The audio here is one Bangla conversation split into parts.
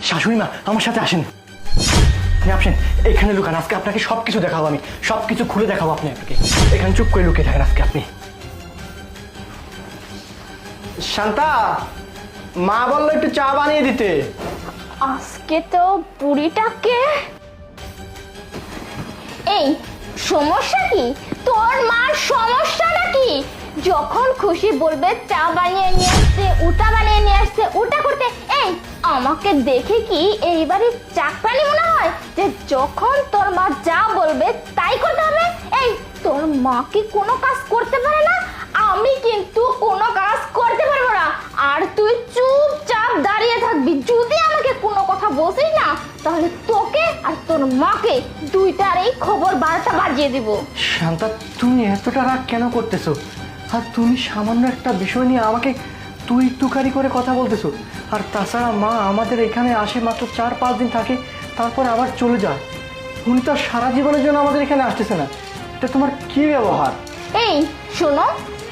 শাশুড়ি মা আমার সাথে আসেন, আপনি আসেন এখানে লুকান, আজকে আপনাকে সবকিছু দেখাবো, আমি সবকিছু খুলে দেখাবো আপনি আপনাকে। এখানে চুপ করে লুকিয়ে থাকেন আজকে আপনি। শান্তা, মা বললো একটু চা বানিয়ে দিতে। আজকে তো বুড়িটাকে, এই সমস্যা কি? তোর মার সমস্যা নাকি? যখন খুশি বলবে চা বানিয়ে নিয়ে আসতে, ওটা বানিয়ে নিয়ে আসতে, ওটা করতে। এই আমাকে দেখে কি এইবারে চাকরানি মনে হয় যে যখন তোর মা যা বলবে তাই করতে হবে? এই তোর মা কি কোনো কাজ করতে পারে না? আমি কিন্তু কোনো কাজ করতে পারবো না, আর তুই চুপচাপ দাঁড়িয়ে থাকবি। যদি আমাকে কোনো কথা বলছিস না তাহলে তোকে আর তোর মাকে দুইটারই খবর 12টা বাজিয়ে দিব। শান্তা, তুমি এতটা রাগ কেন করতেছো? আর তুমি সামান্য একটা বিষয় নিয়ে আমাকে তুই তুকারি করে কথা বলতেছো। আর তাছাড়া মা আমাদের এখানে আসে মাত্র 4-5 দিন থাকে, তারপরে আবার চলে যায়। উনি তো আর সারা জীবনের জন্য আমাদের এখানে আসতেছে না। এটা তোমার কি ব্যবহার? এই শোনো,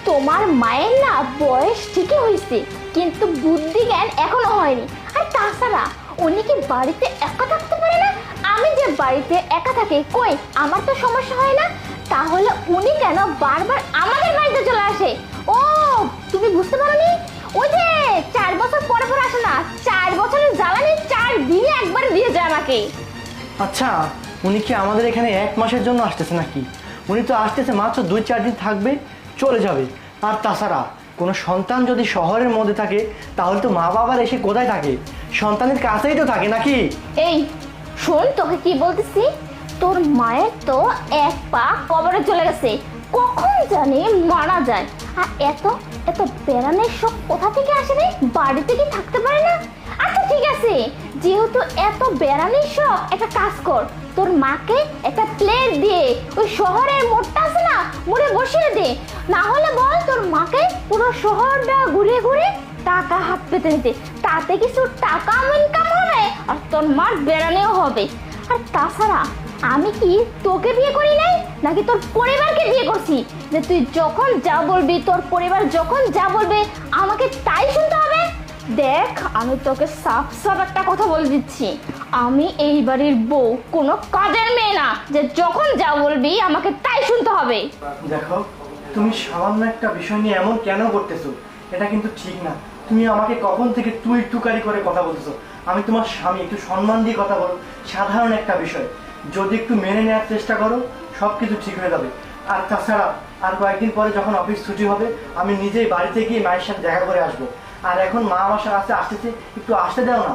তোমার মায়ের না বয়স ঠিকই হয়েছে, কিন্তু বুদ্ধি জ্ঞান এখনো হয়নি। আর তাছাড়া উনি কি বাড়িতে একা থাকতে পারে না? আমি যে বাড়িতে একা থাকি, কই আমার তো সমস্যা হয় না, তাহলে উনি কেন বারবার আমাদের বাড়িতে চলে আসে? ও তুমি বুঝতে পারোনি? ওই যে 4 বছর পরে পরে আসে না, 4 বছরের জ্বালানি 4 দিনে একবার দিয়ে যায় আমাকে। আচ্ছা, উনি কি আমাদের এখানে 1 মাসের জন্য আসতেছে নাকি? উনি তো আসতেছে মাত্র 2-4 দিন থাকবে, চলে যাবে। আর তাছাড়া কোনো সন্তান যদি শহরের মধ্যে থাকে তাহলে তো মা বাবার এসে কোথায় থাকে? সন্তানের কাছেই তো থাকে নাকি? এই শোন, তোকে কি বলতেছি, তোর মায়ের তো 1 পা কবরে চলে গেছে, কখন জানি মারা যায়। আর এত এত বেড়ানোর শখ কোথা থেকে আসে রে? বাড়িতে কি থাকতে পারে না? আচ্ছা ঠিক আছে, যেহেতু এত বেড়ানোর শখ, একটা কাজ কর, তোর মাকে একটা প্লেট দিয়ে ওই শহরের মোড়টা আছে না, মোড়ে বসিয়ে দে। না হলে বল তোর মাকে পুরো শহরটা ঘুরে ঘুরে টাকা হাত পেতে নিতে, তাতে কিছু টাকা ইনকাম হবে আর তোর মার বেড়ানোও হবে। আর তাছাড়া আমি কি তোকে বিয়ে করি নাই, নাকি তোর পরিবারকে বিয়ে করছি যে তুই যখন যা বলবি, তোর পরিবার যখন যা বলবে আমাকে তাই শুনতে হবে? দেখ, আমি তোকে সাফ সাফ একটা কথা বলে দিচ্ছি, আমি এই বাড়ির বউ, কোনো কাজের মেয়ে না যে যখন যা বলবি আমাকে তাই শুনতে হবে। দেখো, তুমি সামান্য একটা বিষয় নিয়ে এমন কেন করতেছো? এটা কিন্তু ঠিক না। তুমি আমাকে কখন থেকে তুই তুকারি করে কথা বলতেছো? আমি তোমার স্বামী, একটু সম্মান দিয়ে কথা বলো। সাধারণ একটা বিষয়, যদি একটু মেনে নেওয়ার চেষ্টা করো সব কিছু ঠিক হয়ে যাবে। আর তাছাড়া আর কয়েকদিন পরে যখন অফিস ছুটি হবে আমি নিজেই বাড়িতে গিয়ে মায়ের সাথে দেখা করে আসবো। আর এখন মা আমার সাথে আসতেছে, একটু আসতে দাও না।